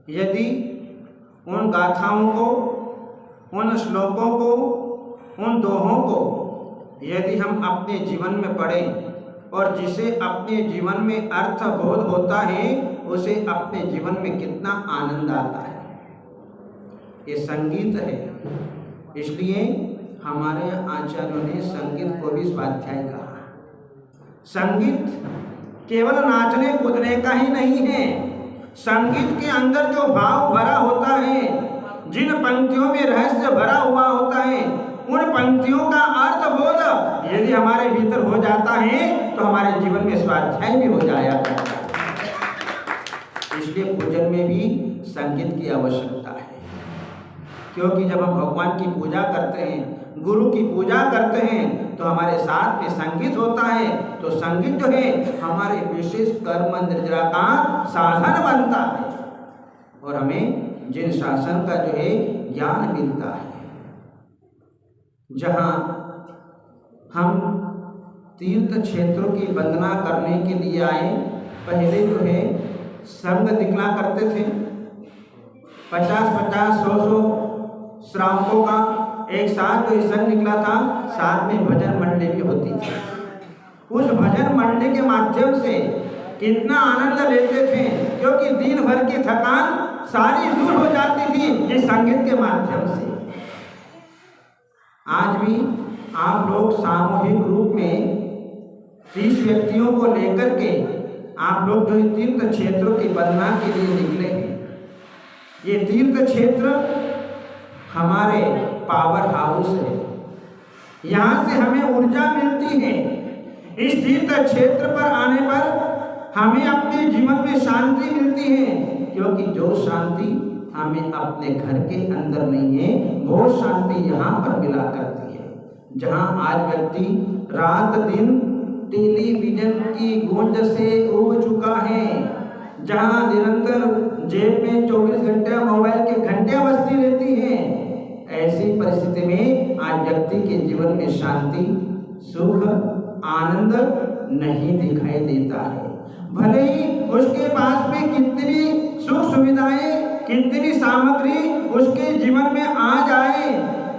यदि उन गाथाओं को, उन श्लोकों को, उन दोहों को यदि हम अपने जीवन में पढ़ें और जिसे अपने जीवन में अर्थ बोध होता है उसे अपने जीवन में कितना आनंद आता है। ये संगीत है, इसलिए हमारे आचार्यों ने संगीत को भी स्वाध्याय कहा। संगीत केवल नाचने कूदने का ही नहीं है, संगीत के अंदर जो भाव भरा होता है, जिन पंक्तियों में रहस्य भरा हुआ होता है, उन पंक्तियों का अर्थ बोध यदि हमारे भीतर हो जाता है तो हमारे जीवन में स्वाध्याय भी हो जाया करता है। इसलिए पूजन में भी संगीत की आवश्यकता है, क्योंकि जब हम भगवान की पूजा करते हैं, गुरु की पूजा करते हैं तो हमारे साथ में संगीत होता है। तो संगीत जो है हमारे विशेष कर्म निर्जरा का साधन बनता है और हमें जिन शासन का जो है ज्ञान मिलता है। जहाँ हम तीर्थ क्षेत्रों की वंदना करने के लिए आए, पहले जो है संघ निकला करते थे, 50-50, 100-100 श्रावकों का एक साथ जो संघ निकला था, साथ में भजन मंडली भी होती थी। उस भजन मंडली के माध्यम से कितना आनंद लेते थे, क्योंकि दिन भर की थकान सारी दूर हो जाती थी इस संगीत के माध्यम से। आज भी आप लोग सामूहिक रूप में 30 व्यक्तियों को लेकर के आप लोग जो तीर्थ क्षेत्रों की वंदना के लिए निकले हैं। ये तीर्थ क्षेत्र हमारे पावर हाउस है, यहाँ से हमें ऊर्जा मिलती है। इस तीर्थ क्षेत्र पर आने पर हमें अपने जीवन में शांति मिलती है, क्योंकि जो शांति हमें अपने घर के अंदर नहीं है वो शांति यहाँ पर मिला करती है। जहाँ आज व्यक्ति रात दिन टेलीविजन की गूंज से उब चुका है, जहाँ निरंतर जेब में 24 घंटे मोबाइल के घंटे बजती रहती हैं, ऐसी परिस्थिति में आज व्यक्ति के जीवन में शांति, सुख, आनंद नहीं दिखाई देता है। भले ही उसके पास में कितनी भी सुख सुविधाएं, कितनी भी सामग्री उसके जीवन में आ जाए,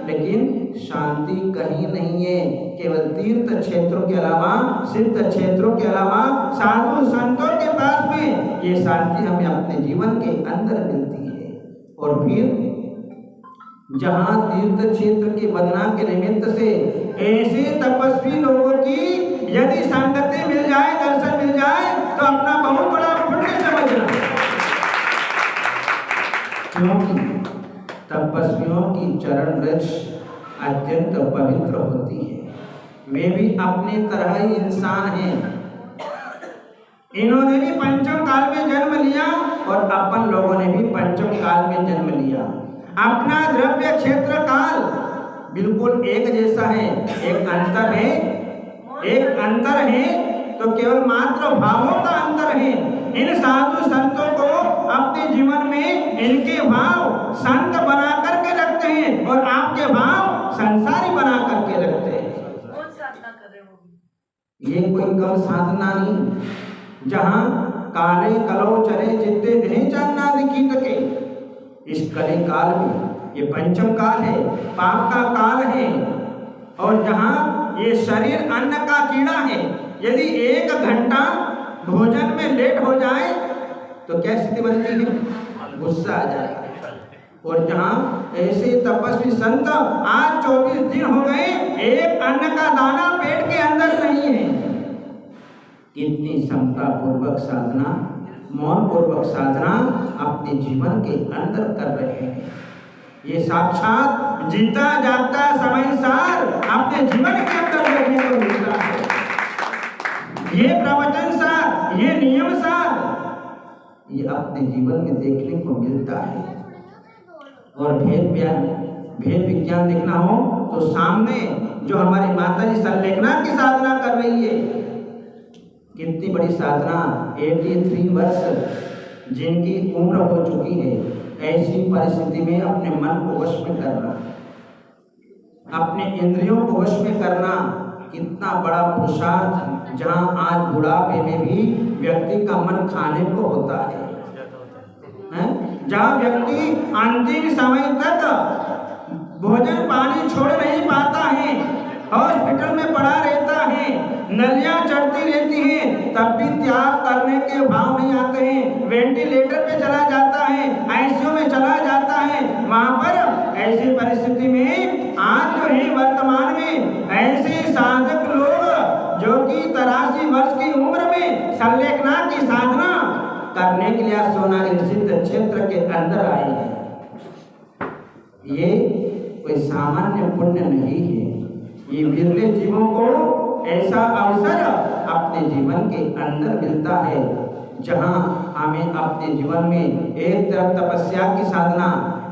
लेकिन शांति कहीं नहीं है। केवल तीर्थ क्षेत्रों के अलावा, सिद्ध क्षेत्रों के अलावा साधु संतों के पास में ये शांति हमें अपने जीवन के अंदर मिलती है। और फिर जहाँ तीर्थ क्षेत्र की वंदना के निमित्त से ऐसे तपस्वी लोगों की यदि संगति मिल जाए, दर्शन मिल जाए, तो अपना बहुत बड़ा पुण्य समझना। क्योंकि तपस्वियों की चरण रज अत्यंत पवित्र होती है, वे भी अपने तरह ही इंसान हैं। इन्होंने भी पंचम काल में जन्म लिया और अपन लोगों ने भी पंचम काल में जन्म लिया। अपना द्रव्य क्षेत्र काल बिल्कुल एक जैसा है, एक अंतर है तो केवल मात्र भावों का अंतर है। इन साधु संतों को अपने जीवन में इनके भाव संत बना करके रखते हैं और आपके भाव संसारी बना करके रखते हैं। ये कोई कम साधना नहीं। जहाँ काले कलो चले चित्ते देह चन्नादि कीट के, इस कली काल में ये पंचम काल है, पाप का काल है। और जहाँ ये शरीर अन्न का कीड़ा है, यदि 1 घंटा भोजन में लेट हो जाए तो क्या स्थिति बनती है? गुस्सा आ जाता है। और जहाँ ऐसे तपस्वी संत आज 24 दिन हो गए, एक अन्न का दाना पेट के अंदर नहीं है। कितनी समता पूर्वक साधना, मौन पूर्वक साधना अपने जीवन के अंदर कर रहे हैं। ये साक्षात जीता जागता समय सार अपने जीवन के अंदर देखने को मिलता है। ये प्रवचन सार, ये नियम सार, ये अपने जीवन में देखने को मिलता है। और भेद विज्ञान देखना हो तो सामने जो हमारी माता जी संलेखना की साधना कर रही है, कितनी बड़ी साधना, 83 वर्ष जिनकी उम्र हो चुकी है, ऐसी परिस्थिति में अपने मन को वश में करना, अपने इंद्रियों को वश में करना कितना बड़ा पुरुषार्थ। जहाँ आज बुढ़ापे में भी व्यक्ति का मन खाने को होता है, जहाँ व्यक्ति अंतिम समय तक भोजन पानी छोड़ नहीं पाता है, हॉस्पिटल में पड़ा रहता है, नलियां चढ़ती रहती हैं, तब भी त्याग करने के भाव नहीं आते हैं, वेंटिलेटर पे चला जाता है, आईसीयू में चला जाता है। वहां पर ऐसी परिस्थिति में आज जो है वर्तमान में ऐसे साधक लोग जो कि 83 वर्ष की उम्र में संलेखना की साधना करने के लिए सोनागिरी सिद्ध क्षेत्र के अंदर आए हैं। ये कोई सामान्य पुण्य नहीं है, ये विरले जीवों को ऐसा अवसर अपने जीवन के अंदर मिलता है जहां हमें अपने जीवन में एक तरफ तपस्या की साधना,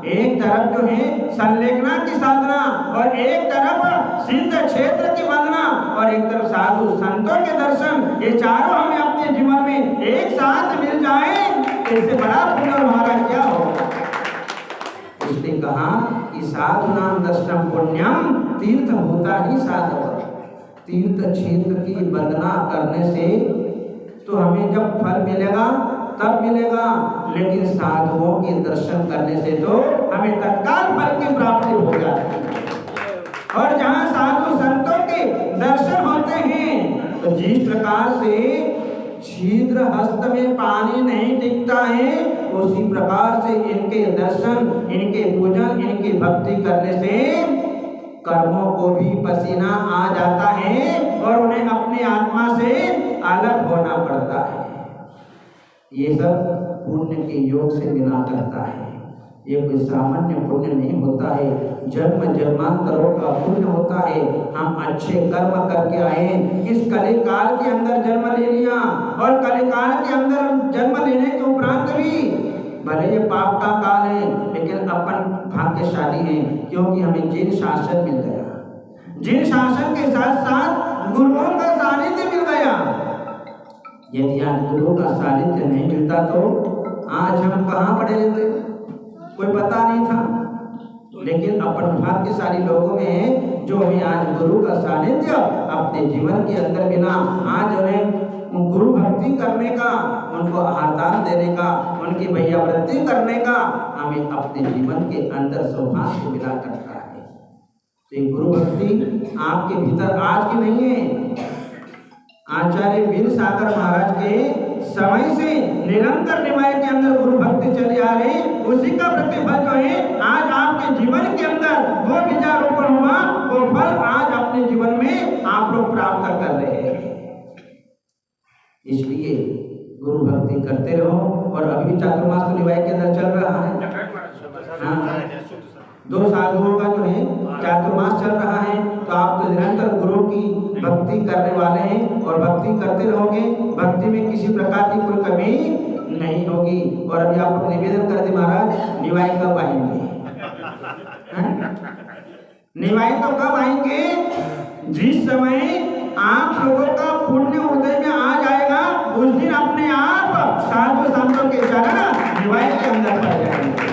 एक तरफ जो है संलेखना की साधना और एक तरफ सिद्ध क्षेत्र की वंदना और एक तरफ साधु संतों के दर्शन, ये चारों हमें अपने जीवन में एक साथ मिल जाए, इससे बड़ा पुण्य हमारा क्या होगा। उसने कहा कि साधु नाम दर्शनम पुण्यम तीर्थ होता ही साधव। तीर्थ क्षेत्र की वंदना करने से तो हमें जब फल मिलेगा तब मिलेगा, लेकिन साधुओं के दर्शन करने से तो हमें तत्काल फल की प्राप्ति हो जाती है। और जहाँ साधु संतों के दर्शन होते हैं तो जिस प्रकार से छिद्र हस्त में पानी नहीं टिकता है, उसी प्रकार से इनके दर्शन, इनके पूजन, इनकी भक्ति करने से कर्मों को भी पसीना आ जाता है और उन्हें अपनी आत्मा से अलग होना पड़ता है। ये सब पुण्य के योग से मिला करता है, ये कोई सामान्य पुण्य नहीं होता है, जन्म जन्मांतरों का पुण्य होता है। हम अच्छे कर्म करके आए, इस कलिकाल के अंदर जन्म ले लिया और कलिकाल के अंदर जन्म लेने के उपरांत भी भले ये पाप का काल है, लेकिन अपन भाग्यशाली हैं क्योंकि हमें जिन शासन मिल गया, जिन शासन के साथ साथ गुरुओं का सानिध्य मिल गया। यदि आज गुरुओं का सानिध्य नहीं मिलता तो आज हम कहाँ पड़े रहते, कोई पता नहीं था। लेकिन अपन भाग्यशाली लोगों में जो हमें आज गुरु का सानिध्य अपने जीवन के अंदर मिला, आज उन्हें गुरु भक्ति करने का, उनको आहारदान देने का, उनकी भैयावृत्ति करने का हमें अपने जीवन के अंदर सौभाग्य मिला करता है। तो ये गुरु भक्ति आपके भीतर आज की नहीं है, आचार्य वीर सागर महाराज के समय से निरंतर निमाय के अंदर गुरु भक्ति चली आ रही, उसी का प्रतिफल जो है आज आपके जीवन के अंदर वो बीजारोपण हुआ, वो फल आज अपने जीवन में आप लोग प्राप्त कर रहे हैं। इसलिए गुरु भक्ति करते रहो। और अभी चातुर्मास तो निवाय के अंदर चल रहा है, 2 साधुओं का जो है चातुर्मास चल रहा है, तो आप तो निरंतर गुरु की भक्ति करने वाले हैं और भक्ति करते रहोगे, भक्ति में किसी प्रकार की कोई कमी नहीं होगी। और अभी आप निवेदन कर दे महाराज, निवाय कब आएंगे? निवाय तो कब आएंगे? जिस समय आप लोगों का पुण्य उदय में आ जाएगा, उस दिन अपने आप साधु संतों के चरण निवाय के अंदर पड़ जाएंगे।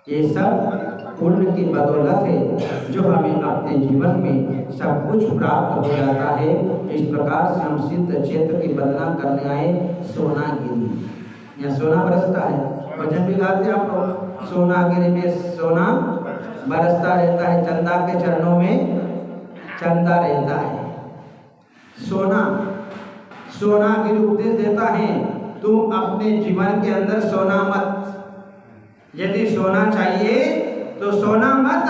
ये सब पुण्य की बदौलत है जो हमें अपने जीवन में सब कुछ प्राप्त हो जाता है। इस प्रकार से हम सिद्ध क्षेत्र की वंदना करने आए सोनागिरी। यहाँ सोना बरसता है, भजन भी गाते आप लोग, सोनागिरी में सोना बरसता रहता है, चंदा के चरणों में चंदा रहता है। सोना, सोनागिरी उपदेश देता है, तुम अपने जीवन के अंदर सोना मत। यदि सोना चाहिए तो सोना मत,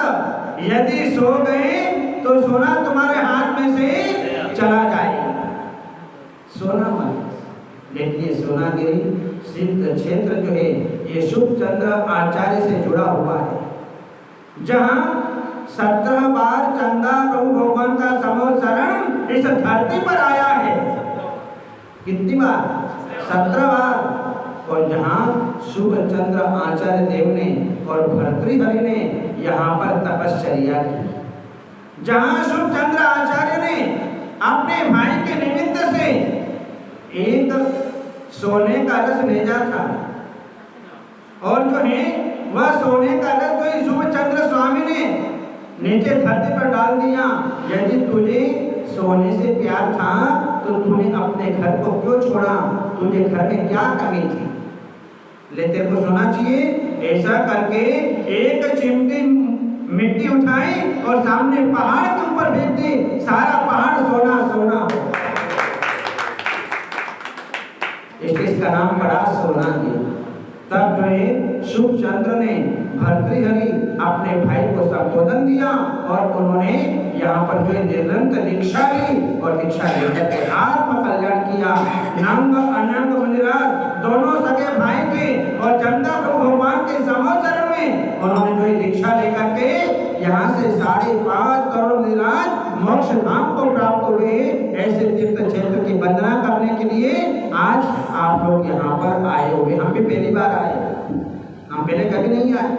यदि सो गए तो सोना तुम्हारे हाथ में से चला जाएगा, सोना मत। लेकिन ये सोनागिरी सिद्ध क्षेत्र जो है ये शुभ चंद्र आचार्य से जुड़ा हुआ है, जहाँ 17 बार चंदा प्रभु भगवान का समोचरण इस धरती पर आया है। कितनी बार? 17 बार। और जहाँ शुभ चंद्र आचार्य देव ने और भर्तृहरि ने यहाँ पर तपश्चर्या की, जहाँ शुभ चंद्र आचार्य ने अपने भाई के निमित्त से एक सोने का रस भेजा था, और जो है वह सोने का रस तो शुभ चंद्र स्वामी ने नीचे धरती पर डाल दिया। यदि तुझे सोने से प्यार था तो तूने अपने घर को क्यों छोड़ा? तुझे घर में क्या कमी थी? ले तेरे को सोना चाहिए, ऐसा करके एक चिमटी मिट्टी उठाई और सामने पहाड़ के ऊपर फेंक दी, सारा पहाड़ सोना सोना हो गया। इसका नाम पड़ा सोनागिरी। तब जो है शुभचंद्र ने भर्तृहरि अपने भाई को संबोधन दिया और उन्होंने यहाँ पर जो है निरंतर दीक्षा ली और दीक्षा लेकर के आत्म कल्याण किया। नंग अनंग मंदिराज दोनों सगे भाई थे और चंदा प्रभु भगवान के समोचरण में उन्होंने जो है दीक्षा लेकर के यहाँ से 5.5 करोड़ मंदिराज मोक्ष धाम को प्राप्त हुए। ऐसे तीर्थ क्षेत्र की वंदना करने के लिए आज आप लोग यहाँ पर आए हुए। हम भी पहली बार आए, हम पहले कभी नहीं आए,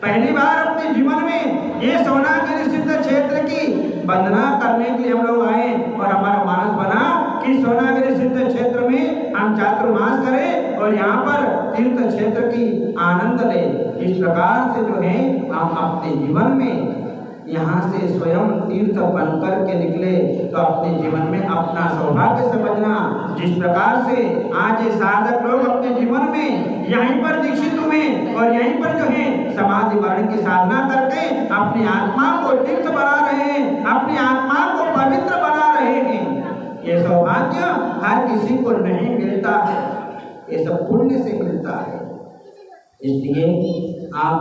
पहली बार अपने जीवन में ये सोनागिरी सिद्ध क्षेत्र की वंदना करने के लिए हम लोग आए और हमारा मानस बना कि सोनागिरी सिद्ध क्षेत्र में हम चातुर्मास करें और यहाँ पर तीर्थ क्षेत्र की आनंद लें। इस प्रकार से जो है हम अपने जीवन में यहाँ से स्वयं तीर्थ बनकर के निकले तो अपने जीवन में अपना सौभाग्य समझना। जिस प्रकार से आज ये साधक लोग अपने जीवन में यहीं पर दीक्षित हुए और यहीं पर जो है समाधि मरण की साधना करके अपनी आत्मा को तीर्थ बना रहे हैं, अपनी आत्मा को पवित्र बना रहे हैं। ये सौभाग्य हर किसी को नहीं मिलता है, ये सब पुण्य से मिलता है। इसलिए आप